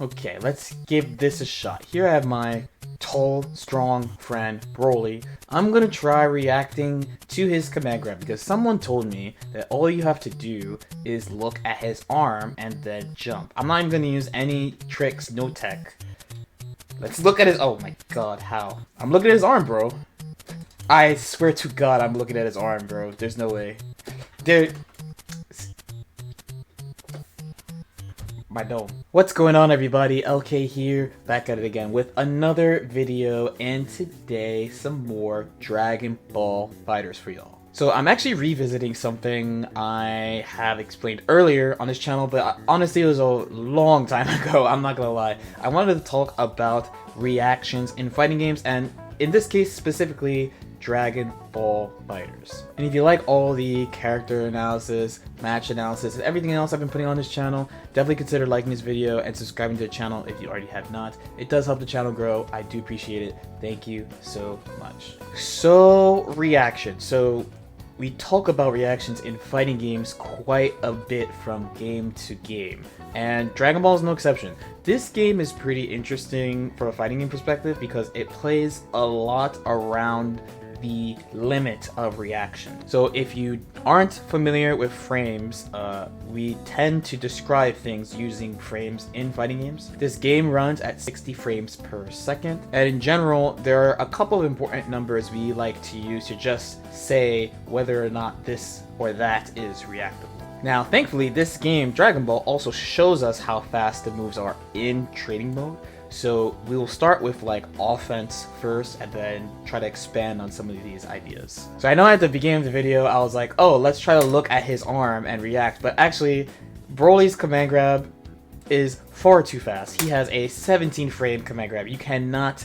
Okay, let's give this a shot. Here I have my tall, strong friend, Broly. I'm gonna try reacting to his command grab because someone told me that all you have to do is look at his arm and then jump. I'm not even gonna use any tricks, no tech. Let's look at his- oh my god, how? I'm looking at his arm, bro. I swear to god I'm looking at his arm, bro. There's no way. Dude. My dome. What's going on, everybody? LK here, back at it again with another video, and today some more Dragon Ball FighterZ for y'all. So I'm actually revisiting something I have explained earlier on this channel, but honestly it was a long time ago, I'm not gonna lie. I wanted to talk about reactions in fighting games, and in this case specifically, Dragon Ball FighterZ. And if you like all the character analysis, match analysis, and everything else I've been putting on this channel, definitely consider liking this video and subscribing to the channel if you already have not. It does help the channel grow. I do appreciate it. Thank you so much. So, reaction. So, we talk about reactions in fighting games quite a bit from game to game, and Dragon Ball is no exception. This game is pretty interesting from a fighting game perspective because it plays a lot around the limit of reaction. So if you aren't familiar with frames, we tend to describe things using frames in fighting games. This game runs at 60 frames per second, and in general there are a couple of important numbers we like to use to just say whether or not this or that is reactable. Now thankfully this game, Dragon Ball, also shows us how fast the moves are in training mode. So we will start with like offense first and then try to expand on some of these ideas. So I know at the beginning of the video I was like, oh, let's try to look at his arm and react, but actually Broly's command grab is far too fast. He has a 17 frame command grab. You cannot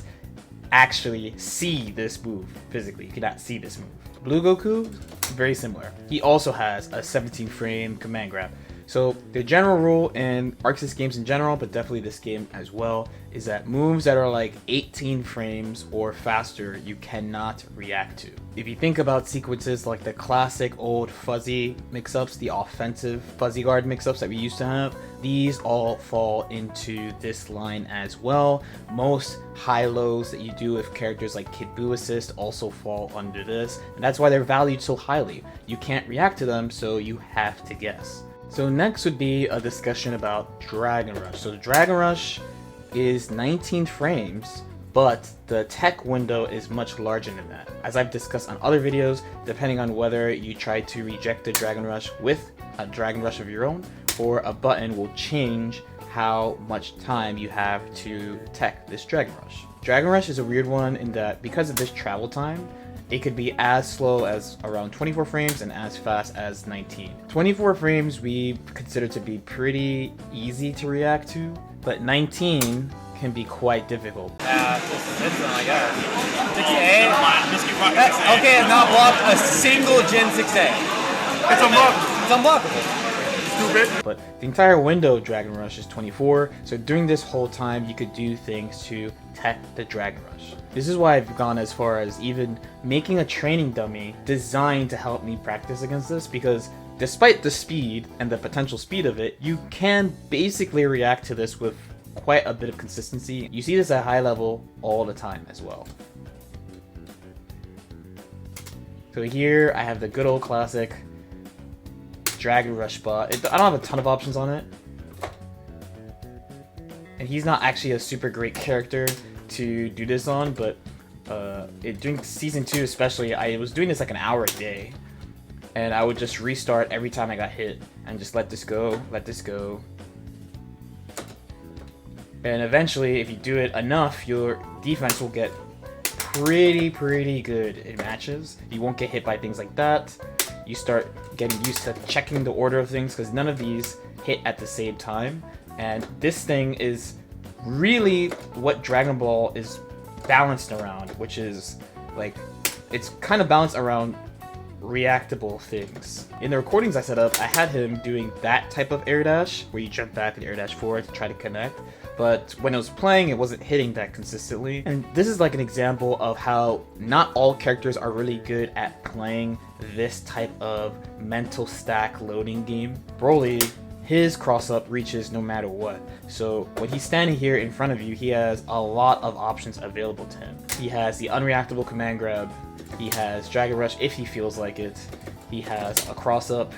actually see this move physically. You cannot see this move. Blue Goku, very similar. He also has a 17 frame command grab. So the general rule in ArcSys games in general, but definitely this game as well, is that moves that are like 18 frames or faster, you cannot react to. If you think about sequences like the classic old fuzzy mix-ups, the offensive fuzzy guard mix-ups that we used to have, these all fall into this line as well. Most high-lows that you do with characters like Kid Buu Assist also fall under this, and that's why they're valued so highly. You can't react to them, so you have to guess. So next would be a discussion about Dragon Rush. So Dragon Rush is 19 frames, but the tech window is much larger than that. As I've discussed on other videos, depending on whether you try to reject the Dragon Rush with a Dragon Rush of your own, or a button will change how much time you have to tech this Dragon Rush. Dragon Rush is a weird one in that because of this travel time, it could be as slow as around 24 frames and as fast as 19. 24 frames we consider to be pretty easy to react to, but 19 can be quite difficult. This one I got. 6A? Okay, I've not blocked a single Gen 6A. It's unblockable. It's unblockable. Stupid. But the entire window of Dragon Rush is 24, so during this whole time you could do things to tech the Dragon Rush. This is why I've gone as far as even making a training dummy designed to help me practice against this, because despite the speed and the potential speed of it, you can basically react to this with quite a bit of consistency. You see this at high level all the time as well. So here I have the good old classic Dragon Rush spot. I don't have a ton of options on it, and he's not actually a super great character to do this on, but during season 2 especially, I was doing this like an hour a day, and I would just restart every time I got hit and just let this go, and eventually if you do it enough, your defense will get pretty good in matches. You won't get hit by things like that. You start getting used to checking the order of things because none of these hit at the same time, and this thing is really what Dragon Ball is balanced around, which is like, it's kind of balanced around reactable things. In the recordings I set up, I had him doing that type of air dash where you jump back and air dash forward to try to connect, but when I was playing it wasn't hitting that consistently. And this is like an example of how not all characters are really good at playing this type of mental stack loading game. Broly his cross-up reaches no matter what. So when he's standing here in front of you, he has a lot of options available to him. He has the unreactable command grab, he has Dragon Rush if he feels like it, he has a cross-up,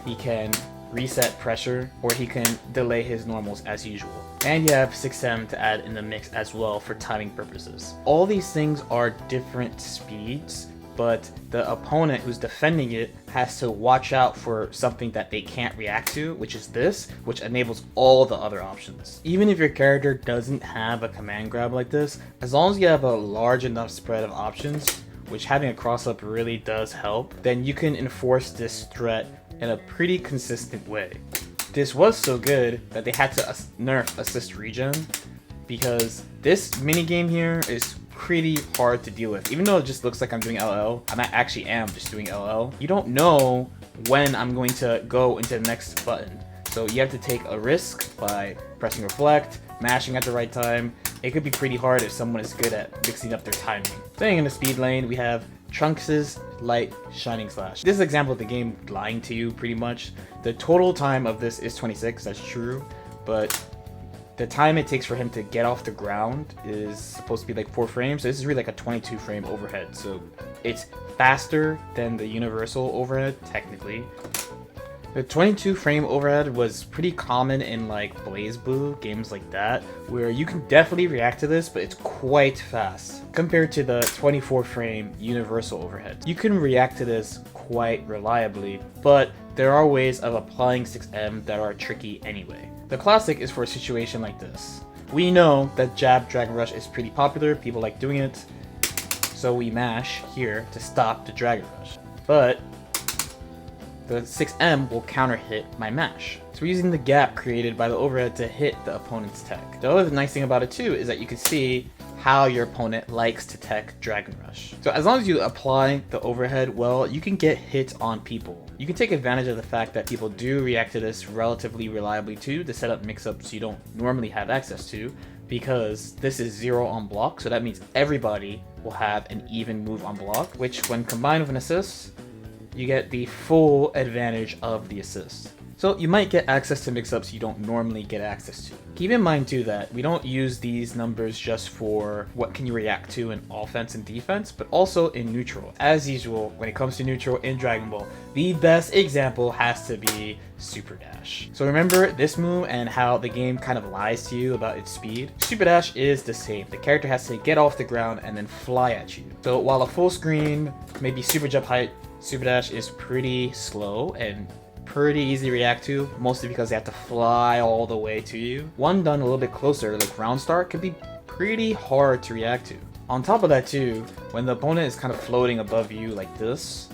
he can reset pressure, or he can delay his normals as usual. And you have 6M to add in the mix as well for timing purposes. All these things are different speeds, but the opponent who's defending it has to watch out for something that they can't react to, which is this, which enables all the other options. Even if your character doesn't have a command grab like this, as long as you have a large enough spread of options, which having a cross-up really does help, then you can enforce this threat in a pretty consistent way. This was so good that they had to nerf assist regen, because this minigame here is pretty hard to deal with. Even though it just looks like I'm doing LL, I actually am just doing LL. You don't know when I'm going to go into the next button. So you have to take a risk by pressing reflect, mashing at the right time. It could be pretty hard if someone is good at mixing up their timing. Staying in the speed lane, we have Trunks' Light Shining Slash. This is an example of the game lying to you pretty much. The total time of this is 26, that's true, but the time it takes for him to get off the ground is supposed to be like 4 frames. So this is really like a 22 frame overhead. So it's faster than the universal overhead, technically. The 22 frame overhead was pretty common in like BlazBlue, games like that, where you can definitely react to this, but it's quite fast compared to the 24 frame universal overhead. You can react to this quite reliably, but there are ways of applying 6M that are tricky anyway. The classic is for a situation like this. We know that jab Dragon Rush is pretty popular, people like doing it, so we mash here to stop the Dragon Rush. But the 6M will counter hit my mash. So we're using the gap created by the overhead to hit the opponent's tech. The other nice thing about it too is that you can see how your opponent likes to tech Dragon Rush. So as long as you apply the overhead well, you can get hits on people. You can take advantage of the fact that people do react to this relatively reliably too to set up mix-ups you don't normally have access to, because this is 0 on block, so that means everybody will have an even move on block, which when combined with an assist, you get the full advantage of the assist. So you might get access to mix-ups you don't normally get access to. Keep in mind too that we don't use these numbers just for what can you react to in offense and defense, but also in neutral. As usual, when it comes to neutral in Dragon Ball, the best example has to be Super Dash. So remember this move and how the game kind of lies to you about its speed? Super Dash is the same. The character has to get off the ground and then fly at you. So while a full screen, maybe super jump height, Super Dash is pretty slow and pretty easy to react to, mostly because they have to fly all the way to you. One done a little bit closer, like round start, can be pretty hard to react to. On top of that too, when the opponent is kind of floating above you like this,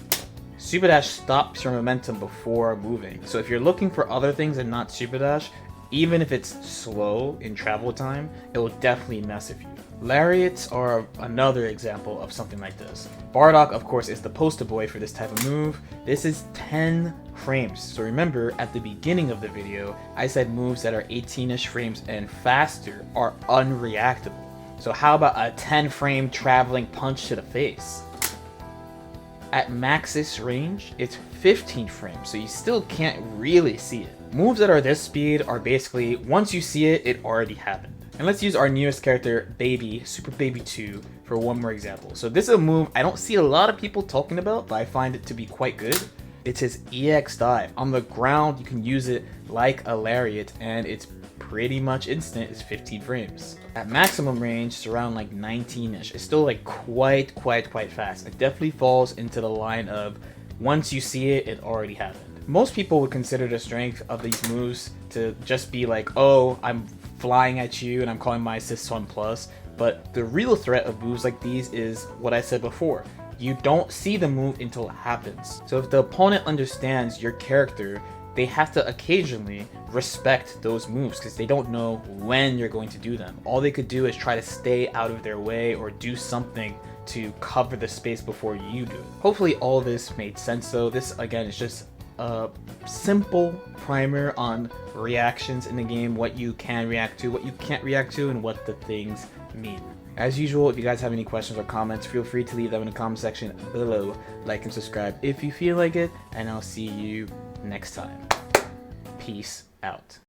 Super Dash stops your momentum before moving. So if you're looking for other things and not Super Dash, even if it's slow in travel time, it will definitely mess with you. Lariats are another example of something like this. Bardock, of course, is the poster boy for this type of move. This is 10 frames. So remember, at the beginning of the video, I said moves that are 18-ish frames and faster are unreactable. So how about a 10 frame traveling punch to the face? At max's range, it's 15 frames, so you still can't really see it. Moves that are this speed are basically, once you see it, it already happened. And let's use our newest character, Baby, Super Baby 2, for one more example. So this is a move I don't see a lot of people talking about, but I find it to be quite good. It's his EX dive. On the ground, you can use it like a lariat, and it's pretty much instant. It's 15 frames. At maximum range, it's around like 19-ish. It's still like quite fast. It definitely falls into the line of once you see it, it already happened. Most people would consider the strength of these moves to just be like, oh, I'm flying at you and I'm calling my assist 1+, but the real threat of moves like these is what I said before. You don't see the move until it happens. So if the opponent understands your character, they have to occasionally respect those moves because they don't know when you're going to do them. All they could do is try to stay out of their way or do something to cover the space before you do it. Hopefully all this made sense though. This again is just a simple primer on reactions in the game, what you can react to, what you can't react to, and what the things mean. As usual, if you guys have any questions or comments, feel free to leave them in the comment section below. Like and subscribe if you feel like it, and I'll see you next time. Peace out.